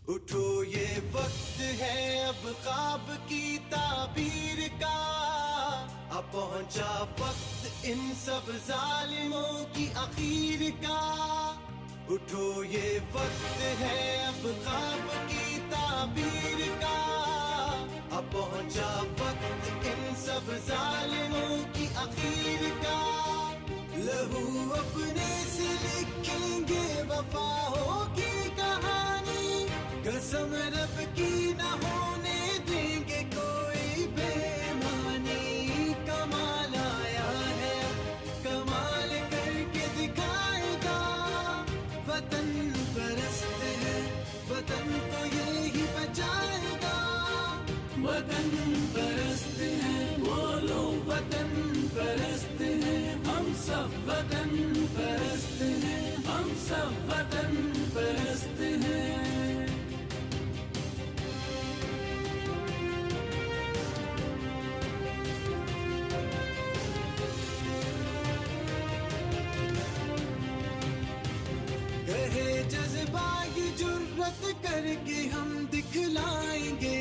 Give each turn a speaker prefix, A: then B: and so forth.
A: उठो ये वक्त है अब ख्वाब की ताबीर का, अब पहुंचा वक्त इन सब जालिमों की आखिर का। उठो ये वक्त है अब ख्वाब की ताबीर का, अब पहुंचा वक्त इन सब जालिमों की आखिर का। लहू अपने से लिखेंगे वफा होगी कहानी, कसम रब की न होने देंगे कोई बेईमानी। कमाल आया है कमाल करके दिखाएगा, वतन परस्त है वतन को यही बचाएगा। वतन परस्त है बोलो वतन परस्त है, हम सब वतन परस्त हैं, हम सब वतन परस्त हैं। कहे जज्बा की जुर्रत करके हम दिखलाएंगे,